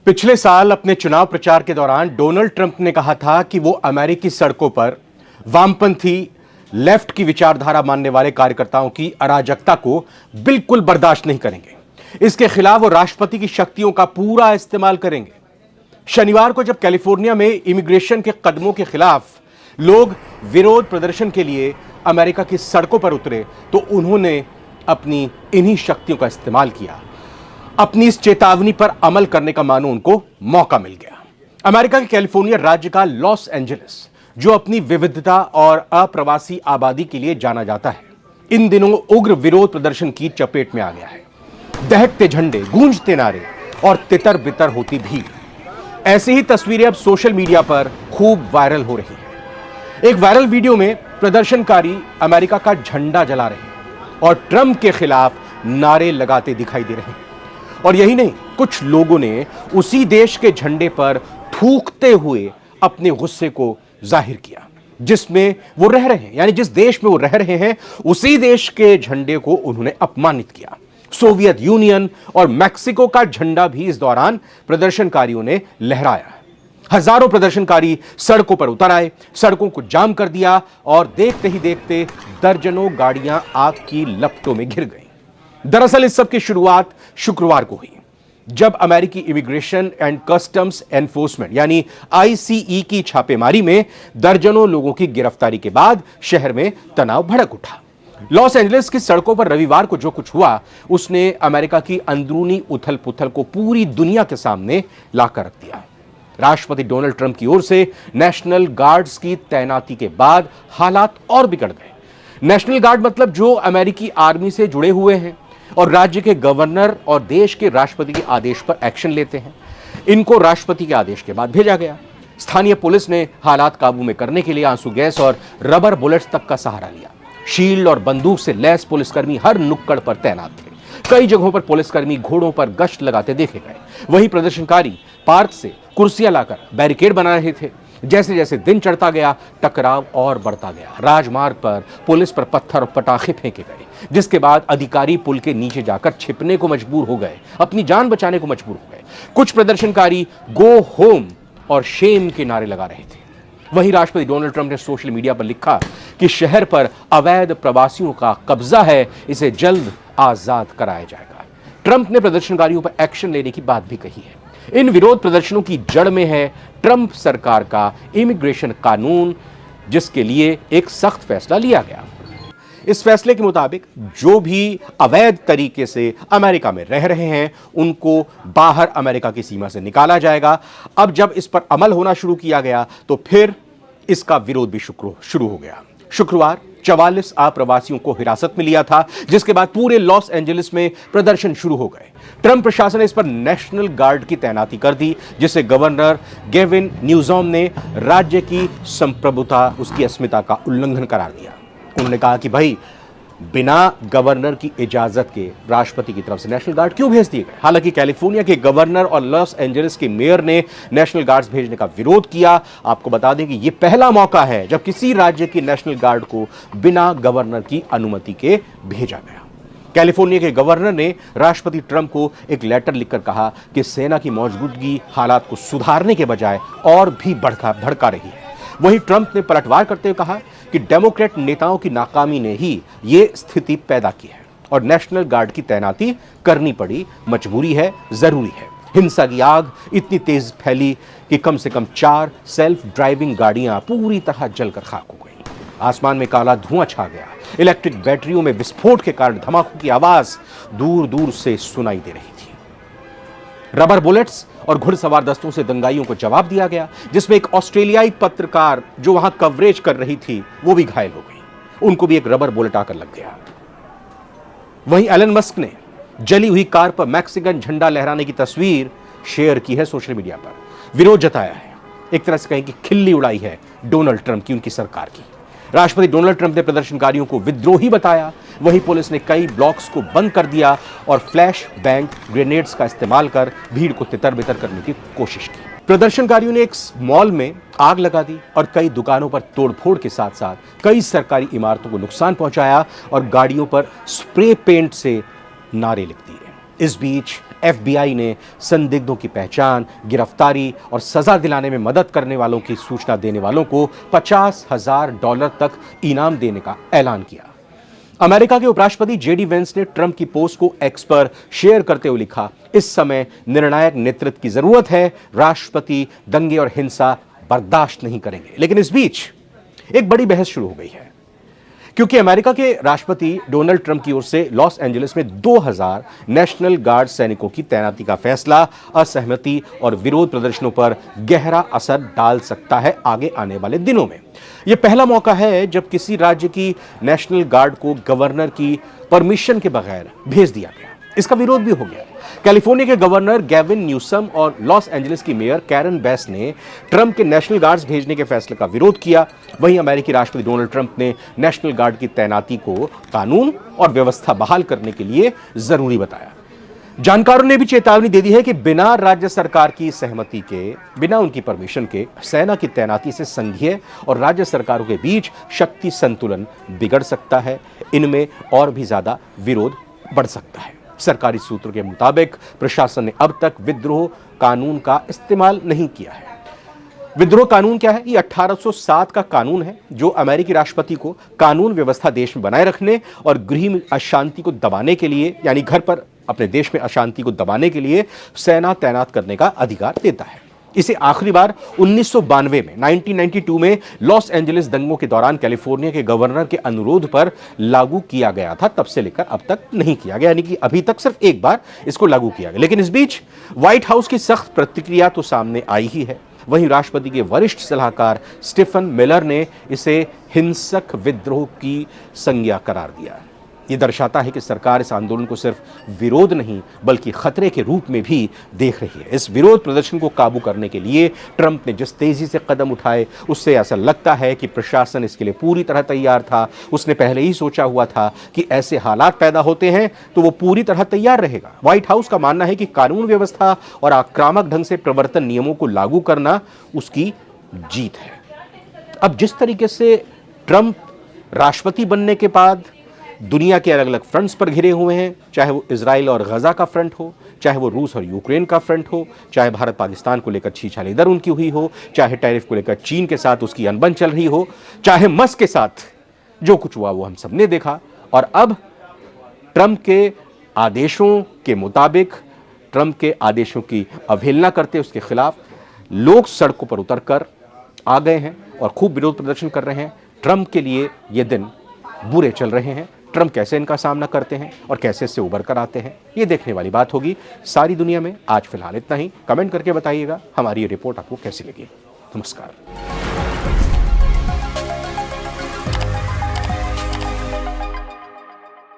पिछले साल अपने चुनाव प्रचार के दौरान डोनाल्ड ट्रंप ने कहा था कि वो अमेरिकी सड़कों पर वामपंथी लेफ्ट की विचारधारा मानने वाले कार्यकर्ताओं की अराजकता को बिल्कुल बर्दाश्त नहीं करेंगे। इसके खिलाफ वो राष्ट्रपति की शक्तियों का पूरा इस्तेमाल करेंगे। शनिवार को जब कैलिफोर्निया में इमिग्रेशन के कदमों के खिलाफ लोग विरोध प्रदर्शन के लिए अमेरिका की सड़कों पर उतरे तो उन्होंने अपनी इन्हीं शक्तियों का इस्तेमाल किया। अपनी इस चेतावनी पर अमल करने का मानो उनको मौका मिल गया। अमेरिका के कैलिफोर्निया राज्य का लॉस एंजलिस, जो अपनी विविधता और अप्रवासी आबादी के लिए जाना जाता है, इन दिनों उग्र विरोध प्रदर्शन की चपेट में आ गया है। दहकते झंडे, गूंजते नारे और तितर बितर होती भीड़, ऐसी ही तस्वीरें अब सोशल मीडिया पर खूब वायरल हो रही है। एक वायरल वीडियो में प्रदर्शनकारी अमेरिका का झंडा जला रहे हैं और ट्रंप के खिलाफ नारे लगाते दिखाई दे रहे हैं। और यही नहीं, कुछ लोगों ने उसी देश के झंडे पर थूकते हुए अपने गुस्से को जाहिर किया जिसमें वो रह रहे हैं, यानी जिस देश में वो रह रहे हैं उसी देश के झंडे को उन्होंने अपमानित किया। सोवियत यूनियन और मैक्सिको का झंडा भी इस दौरान प्रदर्शनकारियों ने लहराया। हजारों प्रदर्शनकारी सड़कों पर उतर आए, सड़कों को जाम कर दिया और देखते ही देखते दर्जनों गाड़ियां आग की लपटों में घिर गईं। दरअसल इस सब की शुरुआत शुक्रवार को हुई, जब अमेरिकी इमिग्रेशन एंड कस्टम्स एनफोर्समेंट यानी आईसीई की छापेमारी में दर्जनों लोगों की गिरफ्तारी के बाद शहर में तनाव भड़क उठा। लॉस एंजलिस की सड़कों पर रविवार को जो कुछ हुआ उसने अमेरिका की अंदरूनी उथल पुथल को पूरी दुनिया के सामने लाकर रख दिया। राष्ट्रपति डोनाल्ड ट्रंप की ओर से नेशनल गार्ड्स की तैनाती के बाद हालात और बिगड़ गए। नेशनल गार्ड मतलब जो अमेरिकी आर्मी से जुड़े हुए हैं और राज्य के गवर्नर और देश के राष्ट्रपति के आदेश पर एक्शन लेते हैं। इनको राष्ट्रपति के आदेश के बाद भेजा गया। स्थानीय पुलिस ने हालात काबू में करने के लिए आंसू गैस और रबर बुलेट्स तक का सहारा लिया। शील्ड और बंदूक से लैस पुलिसकर्मी हर नुक्कड़ पर तैनात थे। कई जगहों पर पुलिसकर्मी घोड़ों पर गश्त लगाते देखे गए। वहीं प्रदर्शनकारी पार्क से कुर्सियां लाकर बैरिकेड बना रहे थे। जैसे जैसे दिन चढ़ता गया टकराव और बढ़ता गया। राजमार्ग पर पुलिस पर पत्थर और पटाखे फेंके गए, जिसके बाद अधिकारी पुल के नीचे जाकर छिपने को मजबूर हो गए, अपनी जान बचाने को मजबूर हो गए। कुछ प्रदर्शनकारी गो होम और शेम के नारे लगा रहे थे। वहीं राष्ट्रपति डोनाल्ड ट्रंप ने सोशल मीडिया पर लिखा कि शहर पर अवैध प्रवासियों का कब्जा है, इसे जल्द आजाद कराया जाएगा। ट्रंप ने प्रदर्शनकारियों पर एक्शन लेने की बात भी कही है। इन विरोध प्रदर्शनों की जड़ में है ट्रंप सरकार का इमिग्रेशन कानून, जिसके लिए एक सख्त फैसला लिया गया। इस फैसले के मुताबिक जो भी अवैध तरीके से अमेरिका में रह रहे हैं उनको बाहर अमेरिका की सीमा से निकाला जाएगा। अब जब इस पर अमल होना शुरू किया गया तो फिर इसका विरोध भी शुरू हो गया। शुक्रवार 44 अप्रवासियों को हिरासत में लिया था, जिसके बाद पूरे लॉस एंजलिस में प्रदर्शन शुरू हो गए। ट्रंप प्रशासन ने इस पर नेशनल गार्ड की तैनाती कर दी, जिसे गवर्नर गेविन न्यूसॉम ने राज्य की संप्रभुता, उसकी अस्मिता का उल्लंघन करार दिया। उन्होंने कहा कि भाई, बिना गवर्नर की इजाजत के राष्ट्रपति की तरफ से नेशनल गार्ड क्यों भेज दिए गए। हालांकि कैलिफोर्निया के गवर्नर और लॉस एंजलिस के मेयर ने नेशनल गार्ड्स भेजने का विरोध किया। आपको बता दें कि यह पहला मौका है जब किसी राज्य की नेशनल गार्ड को बिना गवर्नर की अनुमति के भेजा गया। कैलिफोर्निया के गवर्नर ने राष्ट्रपति ट्रंप को एक लेटर लिखकर कहा कि सेना की मौजूदगी हालात को सुधारने के बजाय और भी भड़का रही है। वहीं ट्रंप ने पलटवार करते हुए कहा कि डेमोक्रेट नेताओं की नाकामी ने ही ये स्थिति पैदा की है और नेशनल गार्ड की तैनाती करनी पड़ी, मजबूरी है, जरूरी है। हिंसा की आग इतनी तेज फैली कि कम से कम 4 सेल्फ ड्राइविंग गाड़ियां पूरी तरह जलकर खाक हो गई। आसमान में काला धुआं छा गया। इलेक्ट्रिक बैटरियों में विस्फोट के कारण धमाकों की आवाज दूर दूर से सुनाई दे रही थी। रबर बुलेट्स और घुड़सवार दस्तों से दंगाइयों को जवाब दिया गया, जिसमें एक ऑस्ट्रेलियाई पत्रकार जो वहां कवरेज कर रही थी वो भी घायल हो गई। उनको भी एक रबर बुलेट आकर लग गया। वहीं एलन मस्क ने जली हुई कार पर मैक्सिकन झंडा लहराने की तस्वीर शेयर की है सोशल मीडिया पर, विरोध जताया है। एक तरह से कहें कि खिल्ली उड़ाई है डोनाल्ड ट्रंप की, उनकी सरकार की। राष्ट्रपति डोनाल्ड ट्रंप ने प्रदर्शनकारियों को विद्रोही बताया। वहीं पुलिस ने कई ब्लॉक्स को बंद कर दिया और फ्लैश बैंग ग्रेनेड्स का इस्तेमाल कर भीड़ को तितर-बितर करने की कोशिश की। प्रदर्शनकारियों ने एक मॉल में आग लगा दी और कई दुकानों पर तोड़फोड़ के साथ साथ कई सरकारी इमारतों को नुकसान पहुंचाया और गाड़ियों पर स्प्रे पेंट से नारे लिख दिए। इस बीच FBI ने संदिग्धों की पहचान, गिरफ्तारी और सजा दिलाने में मदद करने वालों की सूचना देने वालों को $50,000 तक इनाम देने का ऐलान किया। अमेरिका के उपराष्ट्रपति जेडी वेंस ने ट्रंप की पोस्ट को एक्स पर शेयर करते हुए लिखा, इस समय निर्णायक नेतृत्व की जरूरत है, राष्ट्रपति दंगे और हिंसा बर्दाश्त नहीं करेंगे। लेकिन इस बीच एक बड़ी बहस शुरू हो गई है, क्योंकि अमेरिका के राष्ट्रपति डोनाल्ड ट्रंप की ओर से लॉस एंजलिस में 2000 नेशनल गार्ड सैनिकों की तैनाती का फैसला असहमति और विरोध प्रदर्शनों पर गहरा असर डाल सकता है आगे आने वाले दिनों में। यह पहला मौका है जब किसी राज्य की नेशनल गार्ड को गवर्नर की परमिशन के बगैर भेज दिया गया। इसका विरोध भी हो गया। कैलिफोर्निया के गवर्नर गैविन न्यूसम और लॉस एंजलिस की मेयर कैरन बेस ने ट्रंप के नेशनल गार्ड्स भेजने के फैसले का विरोध किया। वहीं अमेरिकी राष्ट्रपति डोनाल्ड ट्रंप ने नेशनल गार्ड की तैनाती को कानून और व्यवस्था बहाल करने के लिए जरूरी बताया। जानकारों ने भी चेतावनी दे दी है कि बिना राज्य सरकार की सहमति के, बिना उनकी परमिशन के सेना की तैनाती से संघीय और राज्य सरकारों के बीच शक्ति संतुलन बिगड़ सकता है। इनमें और भी ज्यादा विरोध बढ़ सकता है। सरकारी सूत्रों के मुताबिक प्रशासन ने अब तक विद्रोह कानून का इस्तेमाल नहीं किया है। विद्रोह कानून क्या है? ये 1807 का कानून है जो अमेरिकी राष्ट्रपति को कानून व्यवस्था देश में बनाए रखने और गृह में अशांति को दबाने के लिए, यानी घर पर अपने देश में अशांति को दबाने के लिए सेना तैनात करने का अधिकार देता है। इसे आखिरी बार 1992 में 1992 में लॉस एंजलिस दंगों के दौरान कैलिफोर्निया के गवर्नर के अनुरोध पर लागू किया गया था। तब से लेकर अब तक नहीं किया गया, यानी कि अभी तक सिर्फ एक बार इसको लागू किया गया। लेकिन इस बीच व्हाइट हाउस की सख्त प्रतिक्रिया तो सामने आई ही है। वहीं राष्ट्रपति के वरिष्ठ सलाहकार स्टीफन मिलर ने इसे हिंसक विद्रोह की संज्ञा करार दिया। यह दर्शाता है कि सरकार इस आंदोलन को सिर्फ विरोध नहीं बल्कि खतरे के रूप में भी देख रही है। इस विरोध प्रदर्शन को काबू करने के लिए ट्रंप ने जिस तेजी से कदम उठाए, उससे ऐसा लगता है कि प्रशासन इसके लिए पूरी तरह तैयार था। उसने पहले ही सोचा हुआ था कि ऐसे हालात पैदा होते हैं तो वो पूरी तरह तैयार रहेगा। व्हाइट हाउस का मानना है कि कानून व्यवस्था और आक्रामक ढंग से प्रवर्तन नियमों को लागू करना उसकी जीत है। अब जिस तरीके से ट्रंप राष्ट्रपति बनने के बाद दुनिया के अलग अलग फ्रंट्स पर घिरे हुए हैं, चाहे वो इजराइल और गजा का फ्रंट हो, चाहे वो रूस और यूक्रेन का फ्रंट हो, चाहे भारत पाकिस्तान को लेकर छीछाल इधर उनकी हुई हो, चाहे टैरिफ को लेकर चीन के साथ उसकी अनबन चल रही हो, चाहे मस्क के साथ जो कुछ हुआ वो हम सबने देखा। और अब ट्रंप के आदेशों के मुताबिक, ट्रंप के आदेशों की अवहेलना करते उसके खिलाफ लोग सड़कों पर उतरकर आ गए हैं और खूब विरोध प्रदर्शन कर रहे हैं। ट्रंप के लिए ये दिन बुरे चल रहे हैं। ट्रंप कैसे इनका सामना करते हैं और कैसे इससे उबर कर आते हैं, ये देखने वाली बात होगी। सारी दुनिया में आज फिलहाल इतना ही। कमेंट करके बताइएगा हमारी ये रिपोर्ट आपको कैसी लगी। नमस्कार।